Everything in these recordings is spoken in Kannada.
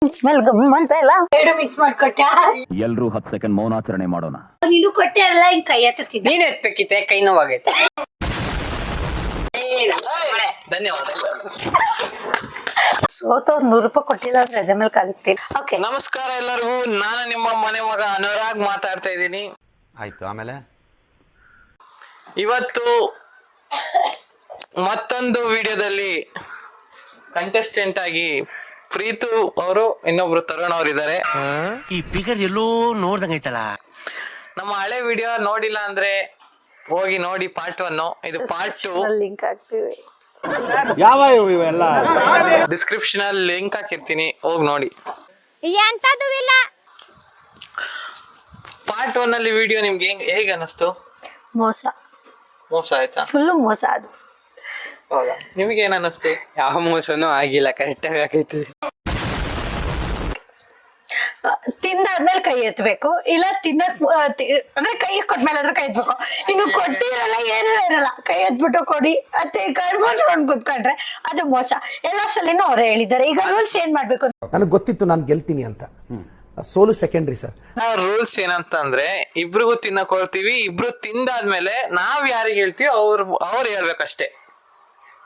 ಸ್ಮೆಲ್ ಗಮ್ಮಂತ ಇಲ್ಲ ಎರಡು ಮಿಕ್ಸ್ ಮಾಡ್ಕೊಟ್ಟ ಎಲ್ರೂ 10 ಸೆಕೆಂಡ್ ಮೌನಾಚರಣೆ ಮಾಡೋಣ. ನೀನು ಕೊಟ್ಟೆ ಅಲ್ಲ ಹಿಂಗ್ ಕೈ ಎತ್ತುತ್ತಿದ್ದ ನೀನ್ ಎತ್ಬೇಕಿತ್ತೆ ಕೈ ನೋವಾಗೈತೆ. ಧನ್ಯವಾದ. ಸೋತವ್ರು 100 ರೂಪಾಯಿ ಕೊಟ್ಟಿಲ್ಲ ಅಂದ್ರೆ ಅದ್ರ ಮೇಲೆ ಕಾಲಿಕ್ತೀನಿ. ಓಕೆ, ನಮಸ್ಕಾರ ಎಲ್ಲರಿಗೂ. ನಾನು ನಿಮ್ಮ ಮನೆ ಮಗ ಅನುರಾಗ್ ಮಾತಾಡ್ತಾ ಇದ್ದೀನಿ. ಆಯ್ತು, ಆಮೇಲೆ ಇವತ್ತು ಮತ್ತೊಂದು ವಿಡಿಯೋದಲ್ಲಿ ಕಂಟೆಸ್ಟೆಂಟ್ ಆಗಿ ಪ್ರೀತು ಅವರು ಇನ್ನೊಬ್ರು ತರುಣ್ ಅವರು ಇದ್ದಾರೆ. ಈ ಫಿಗರ್ ಎಲ್ಲೋ ನೋಡ್ದಂಗೈತಲ್ಲ. ನಮ್ಮ ಹಳೆ ವಿಡಿಯೋ ನೋಡಿಲ್ಲ ಅಂದ್ರೆ ಹೋಗಿ ನೋಡಿ, ಪಾರ್ಟ್ 1. ಇದು ಪಾರ್ಟ್ 2. ಲಿಂಕ್ ಹಾಕ್ತೀವಿ. ಯಾವ ಇವೆಲ್ಲ ಡಿಸ್ಕ್ರಿಪ್ಷನ್ ಅಲ್ಲಿ ಲಿಂಕ್ ಹಾಕಿರ್ತೀನಿ, ಹೋಗಿ ನೋಡಿ. ಪಾರ್ಟ್ 1 ಅಲ್ಲಿ ವಿಡಿಯೋ ನಿಮ್ಗೆ ಹೇಗೆ ಅನಿಸ್ತು? ಮೋಸ ಆಯ್ತಾ? ಫುಲ್ಲು ಮೋಸ. ಅದು ಹೌದಾ? ನಿಮಗೆ ಏನ್ ಅನ್ನಿಸ್ತು? ಯಾವ ಮೋಸನೂ ಆಗಿಲ್ಲ, ಕರೆಕ್ಟ್ ಆಗಿ ಆಗೈತಿ. ತಿಂದಾದ್ಮೇಲೆ ಕೈ ಎತ್ತಬೇಕು, ಇಲ್ಲ ತಿನ್ನಕ್ ಅಂದ್ರೆ ಕೈ ಕೊಟ್ಮೇಲೆ ಕೈ ಎತ್ಬೇಕು. ಇನ್ನು ಕೊಟ್ಟಿರಲ್ಲ, ಏನೂ ಇರಲ್ಲ, ಕೈ ಎತ್ಬಿಟ್ಟು ಕೊಡಿ ಅತ್ತೆ ಕರ್ಕೊಂಡು ಕುತ್ಕೊಂಡ್ರೆ ಅದು ಮೋಸ. ಎಲ್ಲ ಸಲಿನೂ ಅವ್ರು ಹೇಳಿದ್ದಾರೆ. ಈಗ ರೂಲ್ಸ್ ಏನ್ ಮಾಡ್ಬೇಕು? ನನಗೆ ಗೊತ್ತಿತ್ತು ನಾನು ಗೆಲ್ತೀನಿ ಅಂತ. ಸೋಲು ಸೆಕೆಂಡ್ರಿ ಸರ್. ನಾವು ರೂಲ್ಸ್ ಏನಂತ ಅಂದ್ರೆ ಇಬ್ರಿಗೂ ತಿನ್ನಕ್ ಕೊಡ್ತೀವಿ. ಇಬ್ರು ತಿಂದಾದ್ಮೇಲೆ ನಾವ್ ಯಾರಿಗೆ ಹೇಳ್ತೀವಿ ಅವ್ರು ಹೇಳ್ಬೇಕಷ್ಟೇ.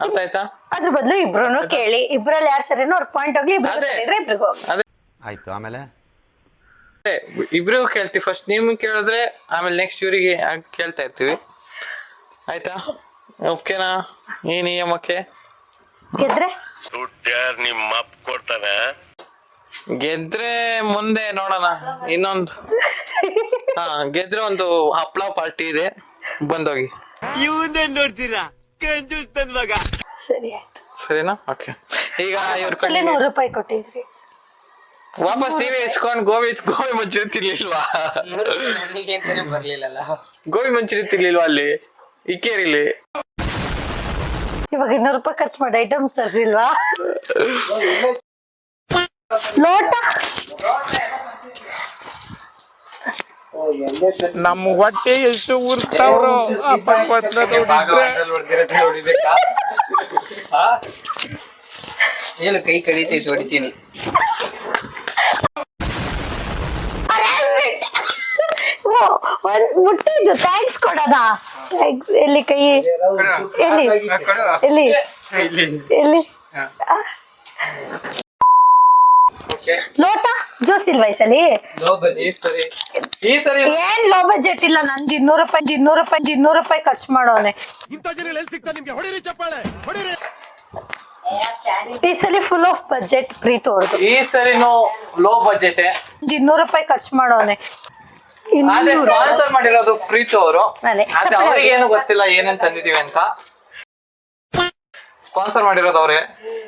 ಅರ್ಥ ಆಯ್ತಾ? ಅದ್ರ ಬದಲು ಇಬ್ರು ಕೇಳಿ, ಇಬ್ರಲ್ಲಿ ಯಾರು ಸರಿನೋ ಅವ್ರ ಪಾಯಿಂಟ್ ಹೋಗ್ಲಿ, ಇಬ್ರು ಸರಿದ್ರೆ ಇಬ್ರಿಗೂ. ಅದೇ ಆಯ್ತು, ಆಮೇಲೆ ಇಬ್ರಿಗೂ ಕೇಳ್ತೀವಿ. ಫಸ್ಟ್ ನಿಮ್ಗೆ ಕೇಳಿದ್ರೆ ಆಮೇಲೆ ನೆಕ್ಸ್ಟ್ ಇವ್ರಿಗೆ ಕೇಳ್ತಾ ಇರ್ತೀವಿ. ಆಯ್ತಾ? ಓಕೆನಾ ಈ ನಿಯಮಕ್ಕೆ? ಗೆದ್ರೆ ನಿಮ್ಮ ಅಪ್ಪ ಕೊಡ್ತಾನೆ. ಗೆದ್ರೆ ಮುಂದೆ ನೋಡೋಣ. ಇನ್ನೊಂದು ಗೆದ್ರೆ ಒಂದು ಹಪ್ಳ ಪಾರ್ಟಿ ಇದೆ, ಬಂದೋಗಿ. ಇವನ್ನೇ ನೋಡ್ತೀರಾ ಕಂಜೂಸ್ ಮಗ. ಸರಿ ಆಯ್ತು, ಸರಿನಾ? ಓಕೆ. ಈಗ ಇವ್ರ 100 ರೂಪಾಯಿ ಕೊಟ್ಟಿದ್ರಿ, ವಾಪಸ್ ನೀವೇ ಇಸ್ಕೊಂಡು ಗೋಬಿ ಮಂಚೂರಿ ತಿರ್ಲಿಲ್ವಾ? ನನಗೇಂತಾನೆ ಬರ್ಲಿಲ್ಲಲ್ಲ. ಗೋಬಿ ಮಂಚೂರಿ ತಿರ್ಲಿಲ್ವಾ ಅಲ್ಲಿ ಇಕ್ಕೇರಿಲಿ? ಇವಾಗ 200 ರೂಪಾಯಿ ಖರ್ಚು ಮಾಡಿ ಐಟಮ್ಸ್ ತರಿಸಿಲ್ವಾ? ಲೋಟ ನಮ್ಮ ಹೊಟ್ಟೆ ಎಷ್ಟು ಉರ್ತಾವ್ರೋ. ಏನು ಕೈ ಕರೀತೈತೆ, ಹೊಡಿತೀನಿ. ಮುಟ್ಟಿದ್ದು ಥ್ಯಾಂಕ್ಸ್ ಕೊಡೋಣ. ಎಲ್ಲಿ ಕೈ ಎಲ್ಲಿ ಎಲ್ಲಿ ಎಲ್ಲಿ ಲೋಟ ಜ್ಯೂಸ್ ಇಲ್ವಾ ಈ ಸಲಿ? ಈ ಸರಿ ಏನ್ ಲೋ ಬಜೆಟ್ ಇಲ್ಲ. ನಂದು 200 ರೂಪಾಯಿ ಖರ್ಚು ಮಾಡೋನೆ. ಈ ಸಲಿ ಫುಲ್ ಆಫ್ ಬಜೆಟ್ ಪ್ರೀತ್ ಅವ್ರದ್ದು. ಈ ಸರಿನೂ ಲೋ ಬಜೆಟ್. 200 ರೂಪಾಯಿ ಖರ್ಚು ಮಾಡೋನೆ. ಅದೇ ಸ್ಪಾನ್ಸರ್ ಮಾಡಿರೋದು ಪ್ರೀತು ಅವರು. ಅದೇ, ಆದ್ರೆ ಅವ್ರಿಗೆ ಏನು ಗೊತ್ತಿಲ್ಲ ಏನೇನ್ ತಂದಿದೀವಿ ಅಂತ. ಸ್ಪಾನ್ಸರ್ ಮಾಡಿರೋದು ಅವ್ರೆ.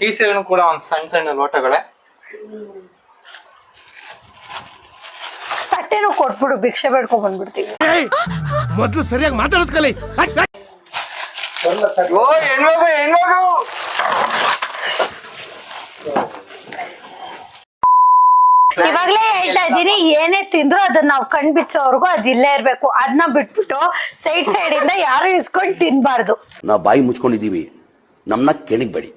ಈ ಸರಿನೂ ಕೂಡ ಒಂದ್ ಸಣ್ಣ ಲೋಟಗಳೇ. ತಟ್ಟೆನೂ ಕೊಟ್ಬಿಡು, ಭಿಕ್ಷೆ ಬೇಡ್ಕೊಂಡ್ ಬಂದ್ಬಿಡ್ತೀವಿ. ಮೊದ್ಲು ಸರಿಯಾಗಿ ಮಾತಾಡೋದ್ ಕಲಿ. ಓ ಹೆಣ್ಮಗು ಇವಾಗ್ಲೇ ಹೇಳ್ತಾ ಇದ್ದೀನಿ, ಏನೇ ತಿಂದ್ರು ಅದನ್ನ ನಾವು ಕಣ್ ಬಿಚ್ಚೋವರೆಗೂ ಅದ್ ಇಲ್ಲೇ ಇರ್ಬೇಕು. ಅದನ್ನ ಬಿಟ್ಬಿಟ್ಟು ಸೈಡ್ ಇಂದ ಯಾರು ಇಸ್ಕೊಂಡ್ ತಿನ್ಬಾರ್ದು. ನಾವು ಬಾಯಿ ಮುಚ್ಕೊಂಡಿದೀವಿ, ನಮ್ನ ಕೆಣಿಗ್ಬೇಡಿ.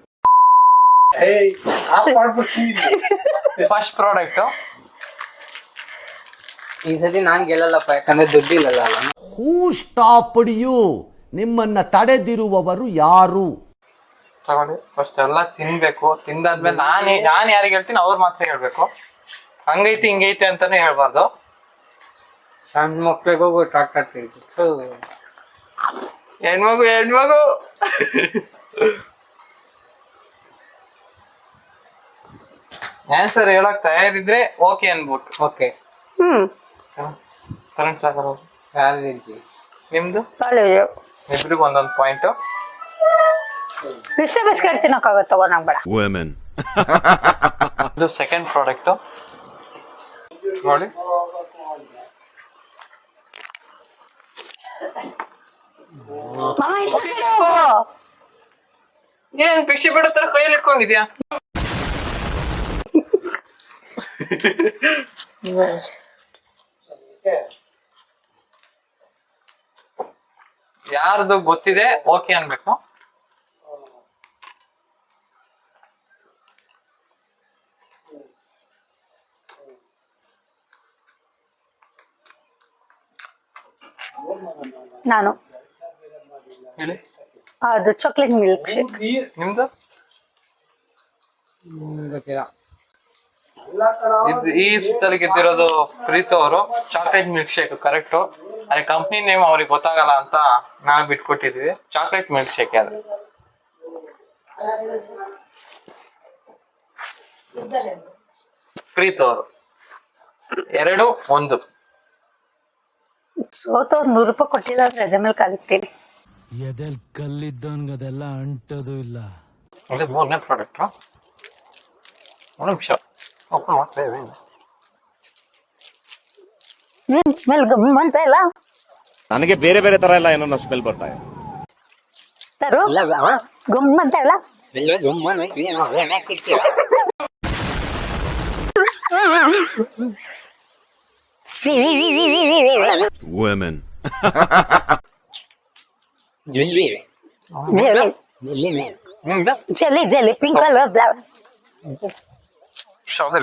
First product. ಈ ಸತಿ ನಾನ್ ಗೆಲ್ಲಲ್ಲಪ್ಪ, ಯಾಕಂದ್ರೆ ದುಡ್ಡಿಲ್ಲಲ್ಲ. ಹೂ ಸ್ಟಾಪ್ಡ್ ಯು? ನಿಮ್ಮನ್ನ ತಡೆದಿರುವವರು ಯಾರು? ತಗೊಳ್ಳಿ. ಫಸ್ಟ್ ಎಲ್ಲ ತಿನ್ಬೇಕು. ತಿಂದಾದ್ಮೇಲೆ ನಾನು ಯಾರಿಗೆ ಹೇಳ್ತೀನಿ ಅವ್ರು ಮಾತ್ರ ಹೇಳ್ಬೇಕು. ಹಂಗೈತಿ ಹಿಂಗೈತಿ ಅಂತಾನೆ ಹೇಳ್ಬಾರ್ದು. ಸಣ್ಣ ಮಕ್ಳಿಗೆ ಹೋಗೋ ಟಾಟಾಡ್ತೀನಿ. ಹೆಣ್ಮಗು ಆನ್ಸರ್ ಹೇಳಕ್ ತಯಾರಿದ್ರೆ ಓಕೆ ಅನ್ಬೇಕು. ಓಕೆ, ಕರೆಂಟ್ ಸಾಗರ ಯಾರು ಹೇಳ್ತೀವಿ? ನಿಮ್ದು ಇಬ್ರಿಗೂ ಒಂದೊಂದು ಪಾಯಿಂಟ್. ಇಷ್ಟ ಬಿಸ್ಕೆಟ್ ತಿನ್ನೋಕ್ಕಾಗತ್ತವ ನಂಗೆ ಬೇಡ. ಇದು ಸೆಕೆಂಡ್ ಪ್ರಾಡಕ್ಟ್ ನೋಡಿ. ಏನ್ ಭಿಕ್ಷೆ ಬೇಡ ತರ ಕೈಯಲ್ಲಿ ಇಟ್ಕೊಂಡಿದ್ಯಾ? ಯಾರ್ದು ಗೊತ್ತಿದೆ ಓಕೆ ಅನ್ಬೇಕು. ನಾನು ಹೇಳಿ. ಅದು ಚಾಕ್ಲೇಟ್ ಮಿಲ್ಕ್ ಶೇಕ್. ನಿಮ್ದು ಗೊತ್ತಿಲ್ಲ. ಈ ಸುತ್ತಲ್ಲಿ ಗೆದ್ದಿರೋದು ಪ್ರೀತು ಅವರು ಚಾಕ್ಲೇಟ್ ಮಿಲ್ಕ್ ಶೇಕ್ ಕರೆಕ್ಟು. ಅದೇ ಕಂಪ್ನಿ ನೇಮ್ ಅವ್ರಿಗೆ ಗೊತ್ತಾಗಲ್ಲ ಅಂತ ನಾವ್ ಬಿಟ್ಕೊಟ್ಟಿದೀವಿ. ಚಾಕ್ಲೇಟ್ ಮಿಲ್ಕ್ ಶೇಕ್ ಅದು. ಪ್ರೀತು ಅವರು 2-1. ಸೋತವ್ರು 100 ರೂಪಾಯಿ ಕೊಟ್ಟಿಲ್ಲ ಅಂದ್ರೆ ಅದ್ರ ಮೇಲೆ ಕಲಿತೀನಿ. ಎದೆಲ್ ಕಲ್ಲಿದ್ದವನ್ಗದೆಲ್ಲ ಅಂಟೋದು ಇಲ್ಲ. ಇದು 3ನೇ ಪ್ರಾಡಕ್ಟ್. ಒಂದು ನಿಮಿಷ ಓಪನ್ ಮಾಡ್ತೇವೆ. ಸ್ಮೆಲ್ ಗಮ್ಮಂತ ಇಲ್ಲ. ನನಗೆ ಬೇರೆ ಬೇರೆ ತರ ಎಲ್ಲ ಏನೋ ಸ್ಮೆಲ್ ಬರ್ತಾ ಇದೆ. ತರು ಗಮ್ಮಂತ ಇಲ್ಲ. Women. ಜಲ್ಲಿ ಜಲ್ಲಿ ಪಿಂಕ್ ಕಲರ್ ಬ್ಲೌಸ್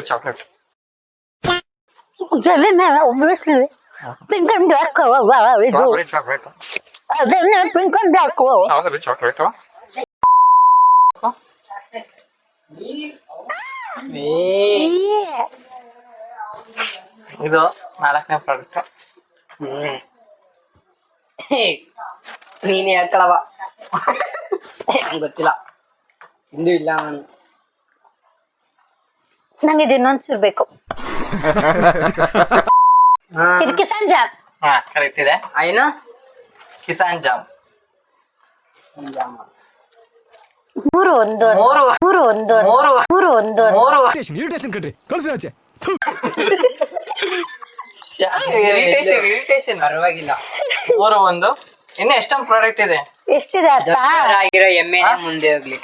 ಚಾಕ್ಲೇಟ್ ಜಲ್ಲಿ ಒಬ್ವಿಯಸ್ಲಿ ಪಿಂಕ್ ಅಂಡ್ ಬ್ಲಾಕ್ ಇದು ಚಾಕ್ಲೇಟ್ ಅದನ್ನ ಪಿಂಕ್ ಅಂಡ್ ಬ್ಲಾಕ್ ಚಾಕ್ಲೇಟ್. ಇದು 4ನೇ ಪ್ರಾಡಕ್ಟ್. ನೀನೇ ಹೇಳ್ಕಳವ. ಗೊತ್ತಿಲ್ಲ, ತಿಂದು ಇಲ್ಲ ನಾನು. ನಂಗೆ ಇದು ಇನ್ನೊಂದ್ಸೂರು ಬೇಕು. ಇದು ಕಿಸಾನ್ ಜಾಮ್. ಹಾ ಕರೆಕ್ಟ್ ಇದೆ. ಏನು ಕಿಸಾನ್ ಜಾಮ್. 3-1 ಇರಿಟೇಷನ್ ಕಣ್ರಿ ಕಳ್ಸಿ ಆಚೆ. ಇರಿಟೇಷನ್. ಪರವಾಗಿಲ್ಲ. 3-1. ಇನ್ನು ಎಷ್ಟೊಂದು ಪ್ರಾಡಕ್ಟ್ ಇದೆ. ಎಷ್ಟಿದೆ ಅತ್ತ? ಆಗಿರೋ ಎಮ್ಮೆನೆ ಮುಂದೆ ಹೋಗ್ಲಿ.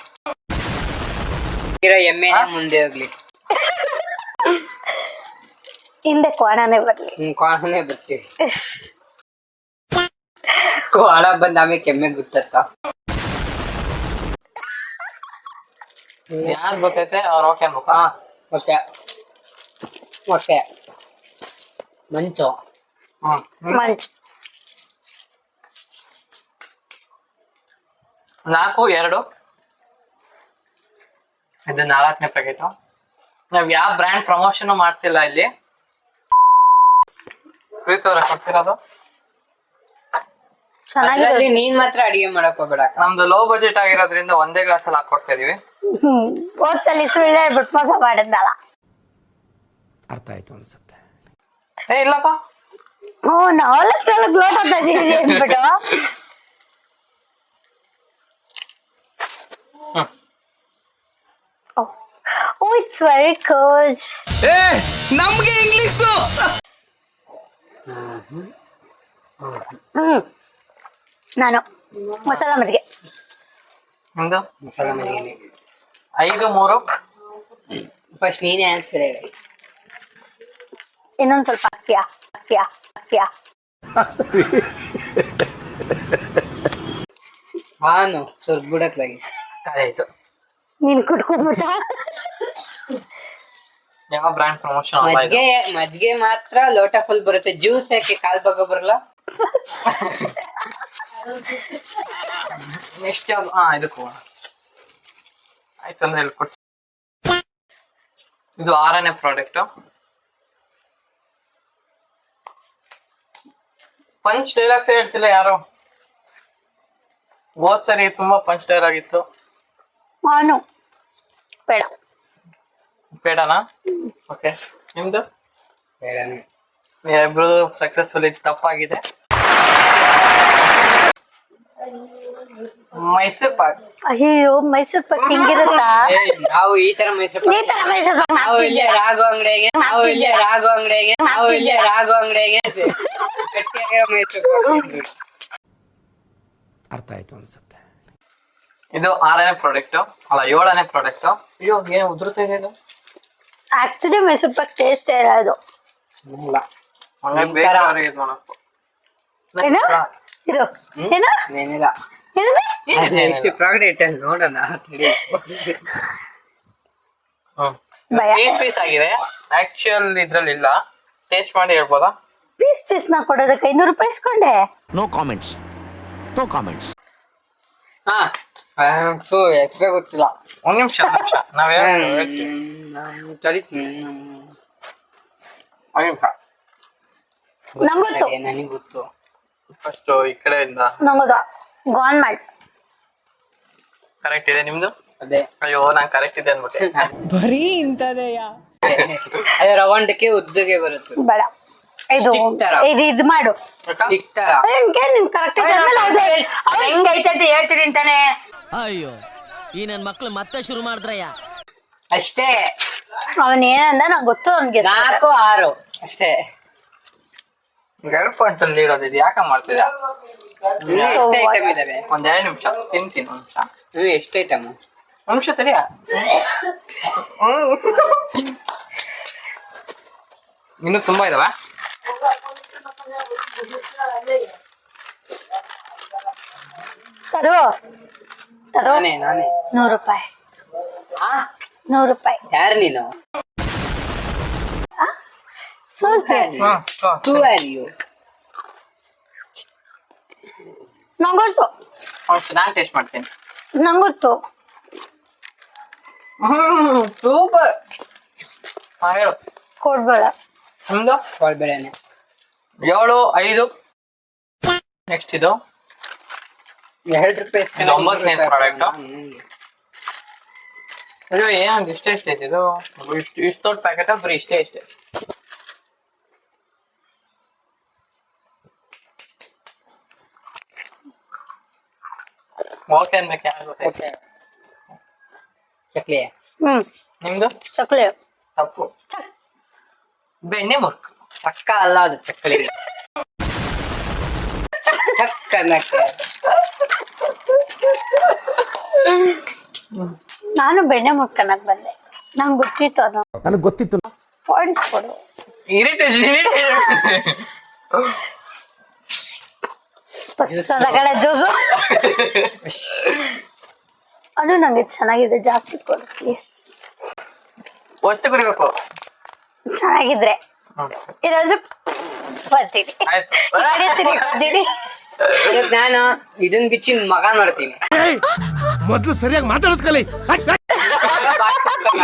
ಮುಂದೆ ಹೋಗ್ಲಿ. ಹಿಂದೆ ಕೋಣನೇ ಬರ್ಲಿ. ಕೋಣನೇ ಬರ್ತೀವಿ. ಕೋಣ ಬಂದ ಆಮೇಲೆ ಕೆಮ್ಮೆ ಗೊತ್ತತ್ತ. ಯಾರು ಗೊತ್ತೈತೆ ಅವ್ರು ಓಕೆ ಅನ್ಬೇಕು. Okay okay. ಮಂಚು. ಮಂಚ್ 4-2. ಇದು 4ನೇ ಪ್ಯಾಕೆಟ್. ನಾವ್ ಯಾವ ಬ್ರ್ಯಾಂಡ್ ಪ್ರಮೋಷನ್ ಮಾಡ್ತಿಲ್ಲ ಇಲ್ಲಿ. ಪ್ರೀತಿ ಅವ್ರ ಕೊಡ್ತಿರೋದು. ಅದ್ರಲ್ಲಿ ನೀನ್ ಮಾತ್ರ ಅಡಿಗೆ ಮಾಡಕ್ ಹೋಗ್ಬೇಡ. ನಮ್ದು ಲೋ ಬಜೆಟ್ ಆಗಿರೋದ್ರಿಂದ ಒಂದೇ ಗ್ಲಾಸ್ ಅಲ್ಲಿ ಹಾಕೊಡ್ತಾ ಇದೀವಿ. ಹೋದ್ಸಲಿ ಸುಳ್ಳು ಹೇಳ್ಬಿಟ್ಟು ಮೋಸ ಮಾಡಿದ್ನಲ್ಲ. ಅರ್ಥ ಆಯ್ತು ಅನ್ಸುತ್ತೆ. ಇಲ್ಲಪ್ಪ. 4 ಲೋಟ ತಂದಿದ್ದೀವಿ ಅಂದ್ಬಿಟ್ಟು Oh, it's very cold. ನಮ್ಗೆ ಇಂಗ್ಲಿಷ್ ನಾನು ಮಸಾಲ ಮಜ್ಜಿಗೆ. ನಿಮ್ದು ಮಸಾಲ ಮನೆಗೆ 5-3. ಫಸ್ಟ್ ನೀನೇ ಆನ್ಸರ್ ಹೇಳಿ. ಇನ್ನೊಂದ್ ಸ್ವಲ್ಪ ಹಾಕ್ತೀಯಾ? ಹಾನು ಸ್ವಲ್ಪ ಬಿಡತ್ಲಾಗಿ ಆಯ್ತು. ನೀನ್ ಕುಡ್ಕೊಂಡ್ಬಿಟ್ಟ. ಯಾವ ಬ್ರ್ಯಾಂಡ್ ಪ್ರಮೋಷನ್ ಮಜ್ಗೆ ಮಾತ್ರ ಲೋಟ ಫುಲ್ ಬರುತ್ತೆ. ಜ್ಯೂಸ್ ಯಾಕೆ ಕಾಲ್ ಭಾಗ ಬರಲ್ಲ? ನೆಕ್ಸ್ಟ್ ಇದಕ್ಕೂ ಆಯ್ತು ಅಂದ್ರೆ ಹೇಳ್ಕೊಡ್ತೀನಿ. ಇದು 6ನೇ ಪ್ರಾಡಕ್ಟ್. ಪಂಚ್ ಡೈಲಾಗ್ಸ್ ಹೇಳ್ತಿಲ್ಲ ಯಾರು. ಹೋದ್ ಸರಿ ತುಂಬಾ ಪಂಚ್ ಡೈಲಾಗ್ ಇತ್ತು. ನಾನು ಬೇಡ. ಬೇಡನಾ? ಓಕೆ. ನಿಮ್ದು ಬೇಡನೆ. ಇಬ್ರು ಸಕ್ಸಸ್ಫುಲ್ ತಪ್ಪಾಗಿದೆ. ಮೈಸೂರ್ ಪಾಕ್. ಅಯ್ಯೋ ಮೈಸೂರ್ ಪಾಕ್ ಹಿಂಗಿರುತ್ತಾ? ನಾವು ಈ ತರ ಮೈಸೂರು ಈ ತರ ಮೈಸೂರ್ ಪಾಕ್ ನಾವು ಇಲ್ಲೇ ರಾಘು ಅಂಗಡಿಗೆ ಗಟ್ಟಿಯಾಗಿರೋ ಮೈಸೂರು ಪಾಕ್. ಅರ್ಥ ಆಯ್ತು ಅನ್ಸುತ್ತೆ. ಇದು 6ನೇ ಪ್ರಾಡಕ್ಟ್ ಅಲ್ಲ 7ನೇ ಪ್ರಾಡಕ್ಟ್. ಅಯ್ಯೋ ಏನು ಉದುರ್ತಾ ಇದೆ ಇದು. ಆಕ್ಚುಲಿ ಮೈಸೂರ್ ಪಾಕ್ ಟೇಸ್ಟ್ ಹೇಳೋದು ಚೆನ್ನಾಗಿಲ್ಲ. ಹಂಗಾಗಿ ಬೇರೆ ಇದು ಮಾಡಬೇಕು. ಏನು ಇದು ಏನು ಏನಿಲ್ಲ. ಎಷ್ಟು ಪ್ರಾಡಕ್ಟ್ ನೋಡೋಣ. ಭಯ. ಪೀಸ್ ಆಗಿದೆ. ಆಕ್ಚುಯಲ್ ಇದ್ರಲ್ಲಿ ಇಲ್ಲ. ಟೇಸ್ಟ್ ಮಾಡಿ ಹೇಳ್ಬೋದಾ? ಪೀಸ್ ನ ಕೊಡೋದಕ್ಕೆ 500 ರೂಪಾಯಿ ಇಸ್ಕೊಂಡೆ. No comments. ಹಾ ಸೊ ಹೆಸರೇ ಗೊತ್ತಿಲ್ಲ. ಒಂದ್ ನಿಮಿಷ ನಾವ್ ಕರಿತೀನಿ ಒಂದ್ ನಿಮಿಷ ನಂಗೊತ್ತು ನನಗೆ ಗೊತ್ತು. ಫಸ್ಟ್ ಈ ಕಡೆಯಿಂದ ನಂಗೊತ್ತು ಗಾನ್ ಮಾಡಿ ಕರೆಕ್ಟ್ ಇದೆ ನಿಮ್ದು. ಅದೇ ಅಯ್ಯೋ ನಾನ್ ಕರೆಕ್ಟ್ ಇದೆ ಅನ್ಬಿಟ್ಟೆ. ಅದೇ ರವಂಡಕ್ಕೆ ಉದ್ದಗೆ ಬರುತ್ತೆ. ಬೇಡ ಇದು Stick ತರ. ಇದು ಮಾಡು ಇಕ್ತಾರ ಕರೆಕ್ಟ್ ಹೆಂಗೈತೆ ಅಂತ ಹೇಳ್ತೀನಿ ಅಂತಾನೆ. ಅಯ್ಯೋ ಈ ನನ್ ಮಕ್ಳು ಮತ್ತೆ ಶುರು ಮಾಡಿದ್ರಯ್ಯ. ಅಷ್ಟೇ ಅವನ್ ಏನಂದ ನಂಗೆ ಗೊತ್ತು ಅವ್ನಿಗೆ 4 6 ಅಷ್ಟೇ. 2 ಪಾಯಿಂಟ್ ಅಲ್ಲಿ ಇರೋದು ಯಾಕ ಮಾಡ್ತಿದ್ಯಾ? ಇನ್ನು ಎಷ್ಟು ಐಟಮ್ ಇದಾವೆ? ಒಂದ್ 2 ನಿಮಿಷ ತಿಂತೀನಿ. ಒಂದ್ ನಿಮಿಷ ಇನ್ನು ಎಷ್ಟು ಐಟಮ್? ಒಂದ್ ನಿಮಿಷ ತಡಿಯ. ಇನ್ನು ತುಂಬಾ ಇದಾವ. ತರೋ ತರೋ ನಾನೇ 100 ರೂಪಾಯಿ ಆ 100 ರೂಪಾಯಿ ಯಾರು ನೀನು? ಸೋಲ್ತೀನಿ Who are you? ನಂಗೊತ್ತು ನಾನ್ ಟೇಸ್ಟ್ ಮಾಡ್ತೀನಿ. ನಂಗೊತ್ತು ಸೂಪರ್. ಹೇಳು ಕೊಡ್ಬೇಡ ನಿಮ್ದು ಕೊಳ್ಬೇಡನೆ 7 5. ನೆಕ್ಸ್ಟ್ ಇದು 2 ರೂಪಾಯಿ ಇದು 9ನೇ ಪ್ರಾಡಕ್ಟ್. ಅಯ್ಯೋ ಏನ್ ಇಷ್ಟೇ ಐತೆ ಇದು. ಇಷ್ಟು ದೊಡ್ಡ ಪ್ಯಾಕೆಟ್ ಬರೀ ಇಷ್ಟೇ. ಓಕೆ ಅನ್ಬೇಕು ಯಾರು ಚಕ್ಲಿ ನಿಮ್ದು ಚಕ್ಲಿ ತಪ್ಪು. ಬೆಣ್ಣೆ ಮುರ್ಕ್ ಪಕ್ಕ ಅಲ್ಲ ಅದು ಚಕ್ಲಿ. ಚಕ್ಕ ಅನ್ನಕ್ಕೆ ನಾನು ಬೆಣ್ಣೆ ಮುಟ್ಕನಕ್ ಬಂದೆ ನಂಗೆ ಗೊತ್ತಿತ್ತು ಅದು ನನಗೆ ಗೊತ್ತಿತ್ತು. ಪಾಯಿಂಟ್ಸ್ ಕೊಡು ಇರಿಟೇಷನ್ ಪಸ್ಸದ ಕಡೆ ಜೋಗು ಅದು ನಂಗೆ ಚೆನ್ನಾಗಿದೆ ಜಾಸ್ತಿ ಕೊಡು ಪ್ಲೀಸ್ ಒಟ್ಟು ಕುಡಿಬೇಕು. ಚೆನ್ನಾಗಿದ್ರೆ ಇಲ್ಲಾಂದ್ರೆ ಬರ್ತೀನಿ ಆಯ್ತು. ಬರ್ತೀನಿ ಇವಾಗ ನಾನು ಇದನ್ ಬಿಚ್ಚಿ ಮಗ ನೋಡ್ತೀನಿ. ಮೊದ್ಲು ಸರಿಯಾಗಿ ಮಾತಾಡೋದ್ ಕಲಿ.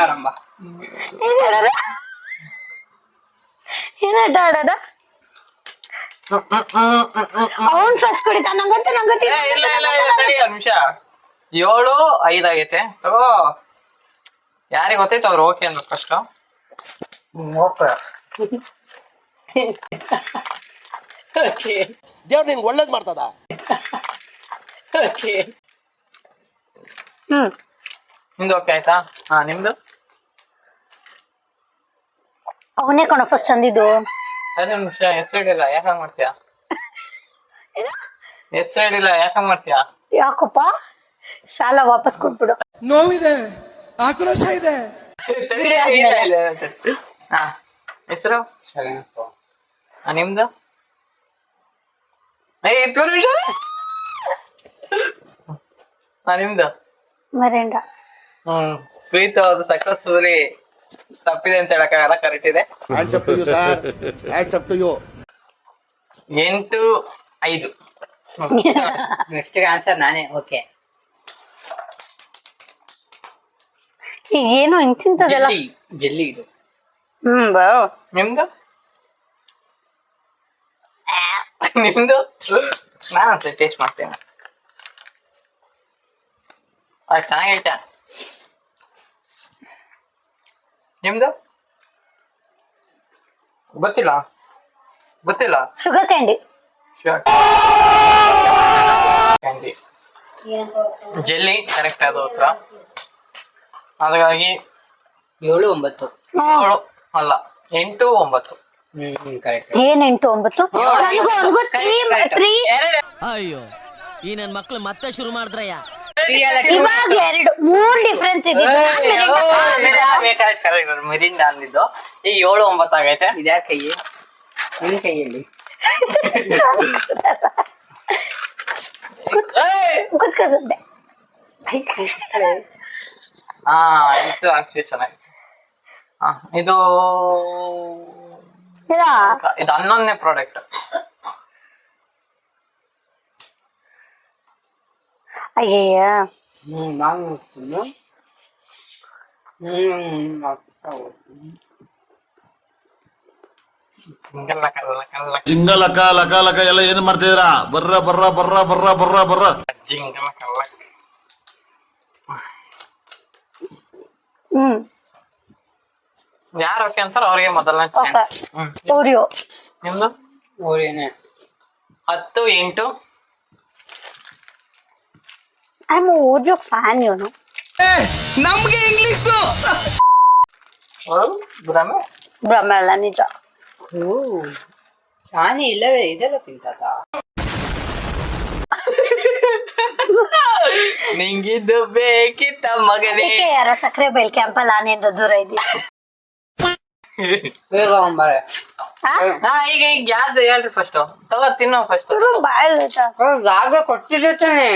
ಆರಂಭ ಏನ್ ಹೇಳೋದು ಏನಾಟ ಆಡೋದ ಅವನ್ ಫಸ್ಟ್ ಕುಡಿತ ನಂಗೊತ್ತು ಇಲ್ಲ ಇಲ್ಲ ಇಲ್ಲ ತಡಿ ಒಂದ್ ನಿಮಿಷ. 7 5 ಆಗೈತೆ ತಗೋ. ಯಾರಿಗ್ ಗೊತ್ತೈತೆ ಅವ್ರು ಓಕೆ ಅಂದ್ರು ಫಸ್ಟ್. ದೇವ್ರು ನಿಂಗೆ ಒಳ್ಳೇದ್ ಮಾಡ್ತದ. ನಿಮ್ದು ಓಕೆ ಆಯ್ತಾ? ಹಾ ನಿಮ್ದು ಅವನೇ ಕಣ ಫಸ್ಟ್ ಅಂದಿದ್ದು ಅದೇ ನಿಮಿಷ. ಹೆಸರು ಇಡಿಲ್ಲ ಯಾಕ ಮಾಡ್ತೀಯಾ? ಹೆಸರು ಇಡಿಲ್ಲ ಯಾಕ ಮಾಡ್ತೀಯಾ? ಯಾಕಪ್ಪ ಸಾಲ ವಾಪಸ್ ಕೊಟ್ಬಿಡು ನೋವಿದೆ, ಆಕ್ರೋಶ ಇದೆ. ಹಾ ಹೆಸರು ನಿಮ್ದು? ನಿಮ್ದು ಮರೇಂಡ ಪ್ರೀತವಾದ ಸಕ್ಸಸ್ಫುಲಿ ತಪ್ಪಿದೆ ಅಂತ ಹೇಳಕ್ಕಾಗಲ್ಲ, ಕರೆಕ್ಟ್ ಇದೆ. Hands up to you sir, hands up to you. 8 5. Next answer ನಾನೇ. ಓಕೆ ಏನು ಹಿಂಗ್ ತಿಂತದಲ್ಲ ಜೆಲ್ಲಿ ಜೆಲ್ಲಿ ಇದು. ಬಾ ನಿಮ್ದು ನಿಮ್ದು ನಾನು ಒಂದ್ಸರಿ ಟೇಸ್ಟ್ ಮಾಡ್ತೇನೆ. ಚೆನ್ನಾಗೈತೆ. ನಿಮ್ದು ಗೊತ್ತಿಲ್ಲ ಗೊತ್ತಿಲ್ಲ. Sugar candy candy jelly correct ಅದು ಉತ್ತರ. ಹಾಗಾಗಿ 7 9. 7 ಅಲ್ಲ 8 9. ಕರೆಕ್ಟ್. ಏನ್ 8 9 ತ್ರೀ ಅಯ್ಯೋ ಈ ನನ್ ಮಕ್ಳು ಮತ್ತೆ ಶುರು ಮಾಡಿದ್ರಯ್ಯ. ಇವಾಗ 2 3 ಡಿಫ್ರೆನ್ಸ್ ಇದೆ ಕರೆಕ್ಟ್ ಕರೆಕ್ಟ್ ಮಿರಿಂದ ಅಂದಿದ್ದು. ಈಗ 7 9 ಆಗೈತೆ. ಇದ್ಯಾ ಕೈ ನಿನ್ ಕೈಯಲ್ಲಿ ಕುತ್ಕೊಸುತ್ತೆ ಹಾ ಇದು ಆಕ್ಚುಲಿ ಚೆನ್ನಾಗಿತ್ತು. ಇದು ಇದು 11ನೇ ಪ್ರಾಡಕ್ಟ್. ಅಯ್ಯಯ್ಯ ನಾನು ಹೋಗ್ತೀನಿ. ಜಿಂಗ ಲಕ ಲಕ ಲಕ ಎಲ್ಲ ಏನ್ ಮಾಡ್ತಿದ್ದೀರಾ? ಬರ್ರ ಬರ್ರ ಬರ್ರ ಬರ್ರ ಬರ್ರ ಬರ್ರ. ಹ್ಮ್ ಯಾರು ಓಕೆ ಅಂತಾರ ಅವ್ರಿಗೆ ಮೊದಲನೇ ಚಾನ್ಸ್. ಓರಿಯೋ ನಿಮ್ದು ಊರೇನೆ 10, 8. ಐ ಆಮ್ ಓರಿಯೋ ಫ್ಯಾನ್ ಇವನು. ಭ್ರಮೆ. ಭ್ರಮೆ ಅಲ್ಲ ನಿಜ. ನಾನೇ ಇಲ್ಲವೇ ಇದೆಲ್ಲ ತಿಂತದ. ನಿಂಗಿದ್ದು ಬೇಕಿತ್ತ ಮಗನೇ. ಅದಕ್ಕೆ ಯಾರೋ ಸಕ್ಕರೆ ಬೈಲ್ ಕ್ಯಾಂಪಲ್ಲಿ ಆನೆಯಿಂದ ದೂರ ಇದ್ದೀವಿ. ಬೇಗ ಹೋಗ್ಬಾರೆ. ಈಗ ಯಾವ್ದು ಹೇಳ್ರಿ ಫಸ್ಟ್ ತಗೋ ತಿನ್ನೋ ಫಸ್ಟ್. ಬಾಳ್ ಜಾಗ ಕೊಟ್ಟಿದ್ದೆ ತಾನೆ.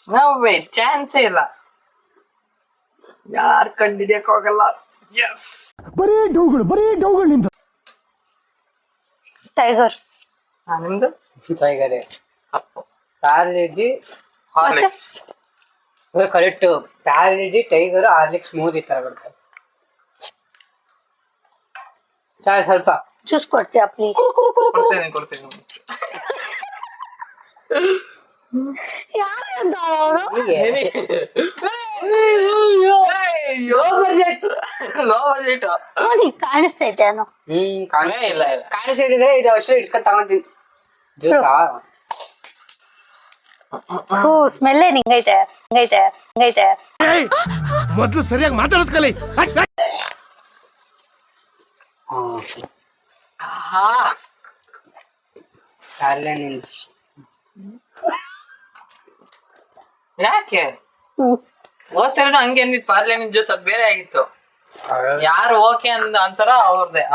ನಾವು ಚಾನ್ಸೇ ಇಲ್ಲ. ಯಾರ್ ಕಂಡಿಡಿಯಕ್ ಹೋಗಲ್ಲ. ಟೈಗರ್. ನಿಮ್ದು ಟೈಗರೇ. ಪ್ಯಾರಲಿಜಿ ಹಾರ್ಲಿಕ್ಸ್. ಕರೆಕ್ಟ್. ಪ್ಯಾರಲಿಜಿ, ಟೈಗರ್, ಹಾರ್ಲಿಕ್ಸ್ 3 ಈ ತರ ಬರ್ತವೆ. ಸ್ವಲ್ಪ ಜ್ಯೂಸ್ ಕೊಡ್ತೀಯಾ ಪ್ಲೀಸ್? ಕೊಡ್ತೀನಿ. ಯಾರು ಅಂತ ಅವರು? Low budget. ಅವ್ನಿಗೆ ಕಾಣಿಸ್ತೈತೆ ಏನೋ. ಇಲ್ಲ ಕಾಣಿಸಿದ್ರೆ ಇದು ಅಷ್ಟು ಇಟ್ಕೊಂಡ್ ತಗೊಂತೀನಿ ಜ್ಯೂಸಾ. ಹೂ ಸ್ಮೆಲ್ಲೇ ಹಿಂಗೈತೆ ಹಿಂಗೈತೆ ಹಿಂಗೈತೆ. ಮೊದ್ಲು ಸರಿಯಾಗಿ ಮಾತಾಡೋದ್ ಕಲಿ. ಅಲ್ಲೇ ನಿನ್ ಯಾಕೆ ಹೋದ್ಸರಿನೂ ಹಂಗೆ ಅಂದಿತ್ತು ಪಾರ್ಲೆಮೆಂಟ್ ಜ್ಯೂಸ್ ಅದು ಬೇರೆ ಆಗಿತ್ತು. ಯಾರು ಓಕೆ ಅಂತಾರ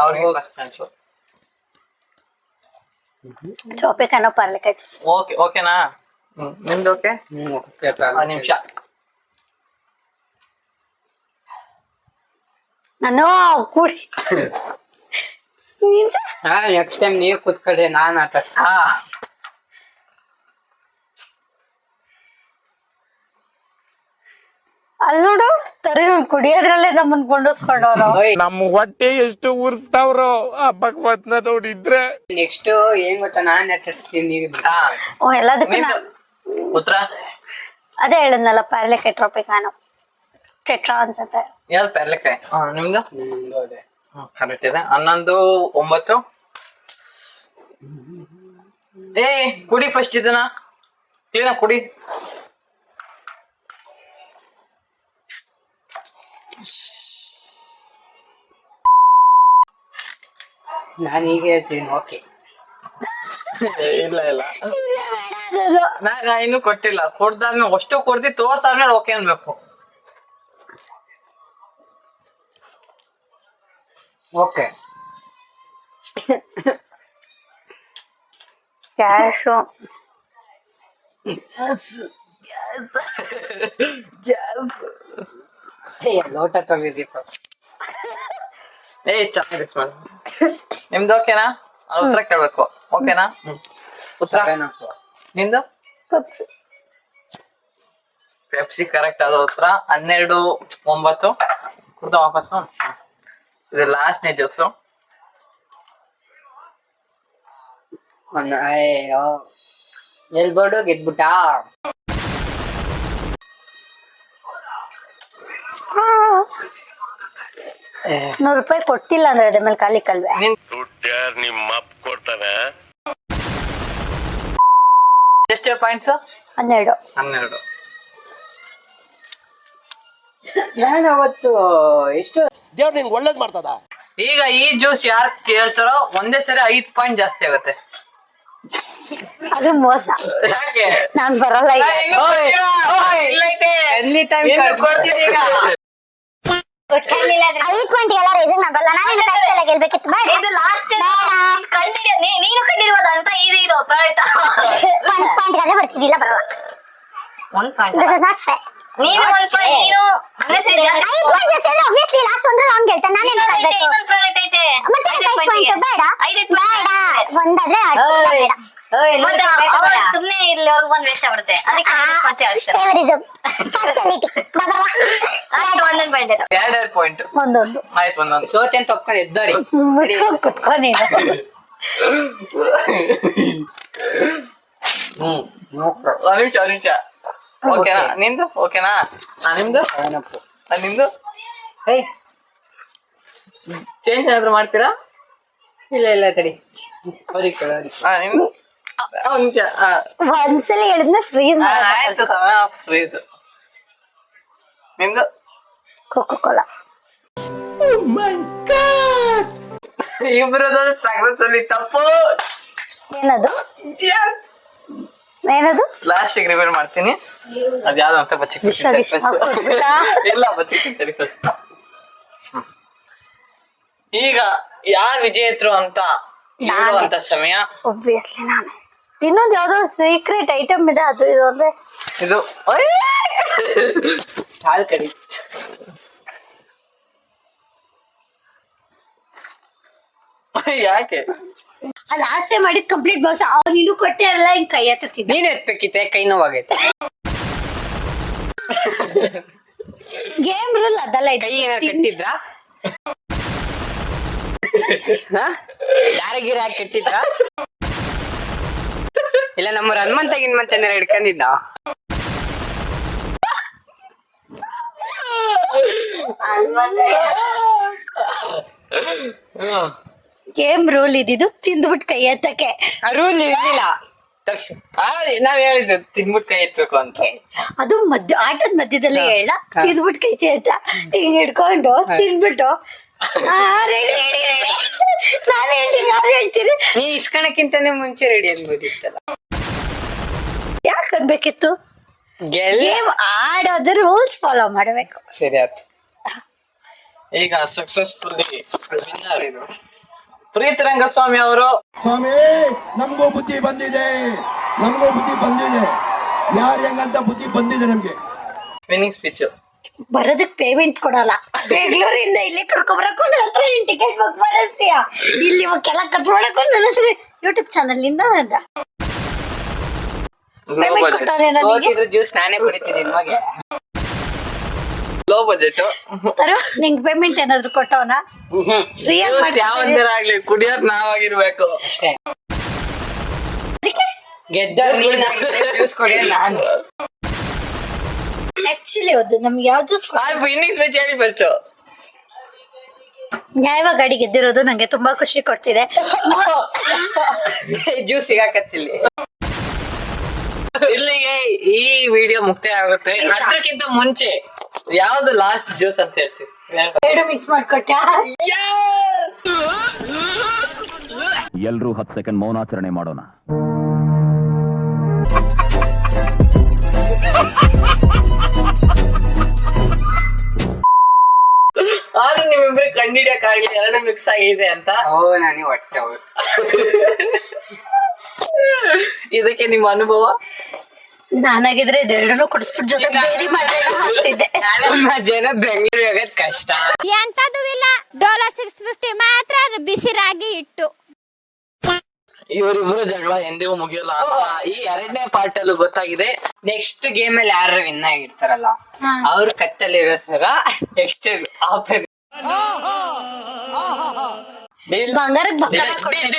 ಅವ್ರಿಗೆ ಫಸ್ಟ್ ಚಾನ್ಸ್. ಚೋಪಿಕನೋ ಪರ್ಲಿಕಾಯಿ ಜ್ಯೂಸ್. ಓಕೆನಾ? ನಿಮ್ದು ಓಕೆ? 1 ನಿಮಿಷ. ನಾನು ಕುಡಿ ನೆಕ್ಸ್ಟ್ ಟೈಮ್ ನೀವ್ ಕುತ್ಕೊಳ್ರಿ, ನಾನ್ ಆಟ ಅಲ್ಲಿ ನೋಡು ತರಿ ಕುಡಿಯೋದ್ರಲ್ಲೇ ನಮ್ಮನ್ ಕೊಂಡಿಸ್ಕೊಂಡವ್ರು. ನಮ್ಮ ಹೊಟ್ಟೆ ಎಷ್ಟು ಉರ್ಸ್ತಾವ್ರೋ ಆ ಭಗವತ್ನ ನೋಡಿದ್ರೆ. ನೆಕ್ಸ್ಟ್ ಏನ್ ಗೊತ್ತಾ, ನಾನ್ ಆಟಾಡ್ಸ್ತೀನಿ, ನೀವ್ ಎಲ್ಲದಕ್ಕೂ ಉತ್ತರ ಅದೇ ಹೇಳಿದ್ನಲ್ಲ ಪರ್ಲಿಕಾಯಿ ಟ್ರೋಪಿಕಾನು ಟೆಟ್ರಾ ಅನ್ಸತ್ತೆ. ಯಾವ್ದು ಪೆರ್ಲೆಕಾಯಿ? ನಿಮ್ದು ಕರೆಕ್ಟ್ ಇದೆ. 11, 9. ಕುಡಿ ಫಸ್ಟ್ ಇದನ್ನ ಕ್ಲೀನ್ ಕುಡಿ. ನಾನು ಈಗ ಹೇಳ್ತೀನಿ ಓಕೆ. ಇಲ್ಲ ನಾ ಇನ್ನು ಕೊಟ್ಟಿಲ್ಲ. ಕೊಡ್ದಾದ್ಮೇಲೆ ಅಷ್ಟು ಕೊಡ್ದಿ ತೋರ್ಸಾದ್ಮೇಲೆ ಓಕೆ ಅನ್ಬೇಕು. ಓಕೆ ಗ್ಯಾಸು ಲೋಟ ತೊಳಿದೀಪ. ಚೆನ್ನಾಗಿ ಮಾಡಿ. ನಿಮ್ದು ಓಕೆನಾ? ಉತ್ತರ ಕೇಳ್ಬೇಕು. ಓಕೆನಾ? ಉತ್ತರ ನಿಂದು ಪೆಪ್ಸಿ ಕರೆಕ್ಟ್ ಆದ ಉತ್ತರ. 12, 9 ಕುಡ್ದ ವಾಪಸ್ಸು. ಇದು ಲಾಸ್ಟ್ನೇ ಜ್ಯೂಸು. ಎಲ್ಬೋರ್ಡು ಗೆದ್ಬಿಟ್ಟ. ₹100 ಕೊಟ್ಟಿಲ್ಲ ಅಂದ್ರೆ ಅದ್ರ ಮೇಲೆ ಖಾಲಿ ಕಲ್ವೆ. ದುಡ್ಡು ಯಾರು ನಿಮ್ಮ ಅಪ್ಪ ಕೊಡ್ತಾನೆ? ಎಷ್ಟು ಪಾಯಿಂಟ್ಸ್? 12. ನಾನು ಅವತ್ತು ಎಷ್ಟು ದೇವ್ರು ನಿಂಗೆ ಒಳ್ಳೇದ್ ಮಾಡ್ತದ. ಈಗ ಈ ಜ್ಯೂಸ್ ಯಾರು ಕೇಳ್ತಾರೋ ಒಂದೇ ಸರಿ 5 ಪಾಯಿಂಟ್ ಜಾಸ್ತಿ ಆಗುತ್ತೆ. ಅದು ಮೋಸ. ಯಾಕೆ? ನಾನ್ ಬರಲ್ಲ ಈಗ. ಎಲ್ಲಿ ಟೈಮ್ ಕೊಡ್ತೀನಿ ಈಗ. 5 ಪಾಯಿಂಟ್ ಎಲ್ಲ ರೈಸಿಂಗ್ ನಾನು ಬರಲ್ಲ. ನಾನು ಕೈಸಲ್ಲ ಗೆಲ್ಬೇಕಿತ್ತು. ಬೇಡ ಇದು ಲಾಸ್ಟ್ ಕಂಡಿಡಿಯ ನೀನು ಕಂಡಿಡಿಯೋದಂತ ಇದು ಕರೆಕ್ಟ್. 1 ಪಾಯಿಂಟ್ ಗಾದ್ರೆ ಬರ್ತಿದ್ದಿಲ್ಲ, ಬರಲ್ಲ. 1 point this is not fair. ನೀನು 1 ಪಾಯಿಂಟ್ ನೀನು ಅಂದ್ರೆ ಸರಿ 5 ಪಾಯಿಂಟ್ ಜಾಸ್ತಿ ಅಂದ್ರೆ obviously ಲಾಸ್ಟ್ ಒಂದು ನಾನು ಗೆಲ್ತೇನೆ. ನಾನು ಏನು ಮಾಡಬೇಕು? ಇನ್ನೊಂದು ಪ್ರಾಡಕ್ಟ್ ಐತೆ. ಮತ್ತೆ 5 ಪಾಯಿಂಟ್ ಬೇಡ. 5 ಬೇಡ ಒಂದಾದ್ರೆ ಓಯ್ ಸುಮ್ಮನೆ ಇಲ್ಲಿವರೆಗೂ ಬಂದ್ ವೇಸ್ಟ್ ಆಗ್ಬಿಡುತ್ತೆ ಅದಕ್ಕೆ ಒಂದೊಂದು ಪಾಯಿಂಟ್ ಎರಡೆರಡು ಪಾಯಿಂಟ್ ಒಂದೊಂದು ಆಯ್ತು ಒಂದೊಂದು ಸೋತೆ ಅಂತ ಒಪ್ಕೊಂಡು ಎದ್ದೋರಿ ಮುಚ್ಕೊಂಡ್ ಕುತ್ಕೊ ನೀನು. ಒಂದ್ ನಿಮಿಷ ಓಕೆನಾ ನಿಂದು ಓಕೆನಾ ನಿಮ್ದು ನಿಮ್ದು ಏಯ್ ಚೇಂಜ್ ಏನಾದ್ರು ಮಾಡ್ತೀರಾ ಇಲ್ಲ ತಡಿ ಅವ್ರಿಗೆ ಕೇಳು ಅವ್ರಿಗೆ. ನಿಮ್ದು ಒಂದ್ ನಿಮಿಷ ಒಂದ್ಸಲ ಹೇಳಿದ್ನ ಫ್ರೀಸ್ ಆಯ್ತು ಸಮಯ ಫ್ರೀಸ್ ನಿಮ್ದು ಕೋಕೋ ಕೋಲಾ. ಇಬ್ರದ್ದು ಸಕ್ಸಸ್ಫುಲಿ ತಪ್ಪು ಏನದು ಏನದು ಲಾಸ್ಟಿಗೆ ರಿವೀಲ್ ಮಾಡ್ತೀನಿ ಅದ್ಯಾವ್ದು ಅಂತ ವಿಶ್ವಾಗಿ ಹಾಕ್ಕೊಟ್ಬಿಟ್ಟಾ? ಇಲ್ಲ ಬಚ್ಚಿಟ್ಟಿರ್ತೀರಿ ಈಗ ಯಾರು ವಿಜೇತರು ಅಂತ ಹೇಳುವಂತ ಸಮಯ ಒಬ್ವಿಯಸ್ಲಿ ನಾನು. ಇನ್ನೊಂದು ಯಾವ್ದೋ ಸೀಕ್ರೆಟ್ ಐಟಮ್ ಇದೆ, ಅದು ಇದು ಅಂದ್ರೆ ಇದು ಹಾಲು ಕಡಿ ಯಾಕೆ ಲಾಸ್ಟ್ ಟೈಮ್ ಮಾಡಿದ್ ಕಂಪ್ಲೀಟ್ ಬಾಸ್ ನೀನು ಕೊಟ್ಟೆ ಅಲ್ಲ ಹಿಂಗ್ ಕೈ ಎತ್ತಿದ್ದೆ. ನೀನ್ ಎತ್ಬೇಕಿತ್ತೆ ಕೈ ನೋವಾಗೈತೆ ಗೇಮ್ ರೂಲ್ ಅದಲ್ಲ ಕೈ ಏನಾರು ಕಟ್ಟಿದ್ರಾ ಯಾರಿಗಿರ ಕಟ್ಟಿದ್ರ ಇಲ್ಲ ನಮ್ಮ ಹನುಮಂತ ಗಿನ್ಮಂತ ಏನಾರ ಹಿಡ್ಕೊಂಡಿದ್ದ ಗೇಮ್ ರೂಲ್ ಇದಿದ್ದು ತಿಂದ್ಬಿಟ್ಟು ಕೈ ಎತ್ತಕ್ಕೆ. ರೂಲ್ ಇರ್ಲಿಲ್ಲ ತರ್ಸಿ ನಾವ್ ಹೇಳಿದ್ದು ತಿನ್ಬಿಟ್ಟು ಕೈ ಎತ್ತಬೇಕು ಅಂತ ಅದು ಆಟದ ಮಧ್ಯದಲ್ಲಿ ಹೇಳ ತಿಂದ್ಬಿಟ್ಟು ಕೈ ಎತ್ತ ಹಿಂಗ್ ಹಿಡ್ಕೊಂಡು ತಿಂದ್ಬಿಟ್ಟು ರೆಡಿ ರೆಡಿ ರೆಡಿ ನಾನು ಹೇಳ್ತೀನಿ ಅವ್ರು ಹೇಳ್ತೀರಿ. ನೀನ್ ಇಸ್ಕಣಕ್ಕಿಂತಾನೆ ಮುಂಚೆ ರೆಡಿ ಅನ್ಬೋದಿತ್ತಲ್ಲ ಯಾಕೆ ಅನ್ಬೇಕಿತ್ತು? ಗೆಲ್ಲ ಗೇಮ್ ಆಡೋದು ರೂಲ್ಸ್ ಫಾಲೋ ಮಾಡ್ಬೇಕು. ಸರಿ ಆಯ್ತು ಈಗ ಸಕ್ಸಸ್ಫುಲಿ ಪ್ರೀತಿ ರಂಗಸ್ವಾಮಿ ಅವರು ಸ್ವಾಮಿ ನಮಗೂ ಬುದ್ಧಿ ಬಂದಿದೆ ಯಾರು ಹೆಂಗಂತ ಬುದ್ಧಿ ಬಂದಿದೆ ನಮ್ಗೆ. ವಿನ್ನಿಂಗ್ ಸ್ಪೀಚ್ ಬರೋದಕ್ ಪೇಮೆಂಟ್ ಕೊಡಲ್ಲ. ಬೆಂಗಳೂರಿಂದ ಇಲ್ಲಿ ಕರ್ಕೊಬರಕ್ಕೂ ನನ್ನ ಹತ್ರ ಟಿಕೆಟ್ ಬುಕ್ ಮಾಡಿಸ್ತೀಯ, ಇಲ್ಲಿ ಕೆಲ ಖರ್ಚು ಮಾಡಕ್ಕೂ ನನ್ನ ಹೆಸರು ಯೂಟ್ಯೂಬ್ ಚಾನಲ್ ಇಂದ ಪೇಮೆಂಟ್ ಕೊಟ್ಟವ್ರೆ ನನಗೆ. ಸೋತಿದ್ರು ಜ್ಯೂಸ್ ನಾನೇ ಕುಡಿತೀನಿ ನಿಮಗೆ ಲೋ ಬಜೆಟ್ ತರು ನಿಂಗೆ ಪೇಮೆಂಟ್ ಏನಾದ್ರು ಕೊಟ್ಟವನ ಫ್ರೀಯಾಗಿ ಯಾವಂತರ ಆಗ್ಲಿ ಕುಡಿಯೋದ್ ನಾವಾಗಿರ್ಬೇಕು ಅಷ್ಟೇ ಗೆದ್ದ ಜ್ಯೂಸ್ ಕೊಡಿ ನಾನು ಆಕ್ಚುಲಿ ಹೌದು ನಮ್ಗೆ ಯಾವ ಜ್ಯೂಸ್ ವಿನ್ನಿಂಗ್ ಸ್ಪೀಚ್ ಹೇಳಿ ಫಸ್ಟ್ ನ್ಯಾಯವಾಗಿ ಗಾಡಿ ಗೆದ್ದಿರೋದು ನಂಗೆ ತುಂಬಾ ಖುಷಿ ಕೊಡ್ತಿದೆ. ಜ್ಯೂಸ್ ಸಿಗಾಕತ್ತಿಲ್ಲಿ ಇಲ್ಲಿಗೆ ಈ ವಿಡಿಯೋ ಮುಕ್ತಾಯ ಆಗುತ್ತೆ. ಅದಕ್ಕಿಂತ ಮುಂಚೆ ಯಾವ್ದು ಲಾಸ್ಟ್ ಜ್ಯೂಸ್ ಅಂತ ಹೇಳ್ತೀವಿ ಎರಡು ಮಿಕ್ಸ್ ಮಾಡ್ಕೊಟ್ಟ. ಎಲ್ರೂ 10 ಸೆಕೆಂಡ್ ಮೌನಾಚರಣೆ ಮಾಡೋಣ. ಆದ್ರೆ ನಿಮ್ಮಿಬ್ರಿಗೆ ಕಂಡಿಡಿಯಕ್ ಆಗ್ಲಿ ಎರಡು ಮಿಕ್ಸ್ ಆಗಿದೆ ಅಂತ. ಓ ನನಗೆ ಹೊಟ್ಟೆ ಹೋಯ್ತು ಇದಕ್ಕೆ ನಿಮ್ಮ ಅನುಭವ? ನಾನಾಗಿದ್ರೆ ಇದೆರಡನ್ನು ಕುಡಿಸ್ಬಿಟ್ಟು ಜೊತೆ ಬೇರೆ ಮಾತಾಡ್ತಿದ್ದೆ. ಮಧ್ಯಾಹ್ನ ಬೆಂಗಳೂರು ಹೋಗೋದ್ ಕಷ್ಟ. ಎಂತದು ಇಲ್ಲ ಡೋಲೋ 650 ಮಾತ್ರ ಬಿಸಿ ರಾಗಿ ಇಟ್ಟು. ಇವರಿಬ್ರು ಜಗಳ ಎಂದಿಗೂ ಮುಗಿಯಲ್ಲ ಅಂತ ಈ ಎರಡನೇ ಪಾರ್ಟ್ ಅಲ್ಲೂ ಗೊತ್ತಾಗಿದೆ. ನೆಕ್ಸ್ಟ್ ಗೇಮ್ ಅಲ್ಲಿ ಯಾರು ವಿನ್ ಆಗಿರ್ತಾರಲ್ಲ ಅವ್ರ ಕತ್ತಲ್ಲಿರೋ ಸರ ನೆಕ್ಸ್ಟ್ ಆಫರ್ ಬಂಗಾರಕ್ಕೆ ಬಂಗಾರ ಕೊಡ್ಬೇಕು.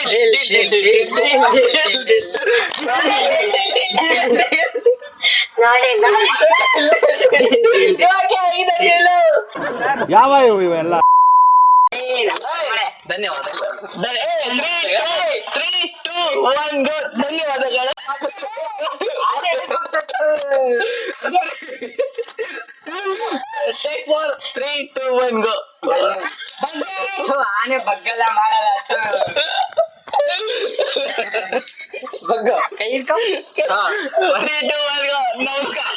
ನೋಡಿ ಯಾವ ಇವೆಲ್ಲ ಧನ್ಯವಾದಗಳು. 3, 2, 1 go. ಧನ್ಯವಾದಗಳು. Take 4, 3, 2, 1 go. ಆನೆ ಬಗ್ಗಲ್ಲ ಮಾಡಲ್ಲ ಬಗ್ಗ ಕೈ ಇಟ್ಕೊ 3, 2, 1 go. ನಮಸ್ಕಾರ.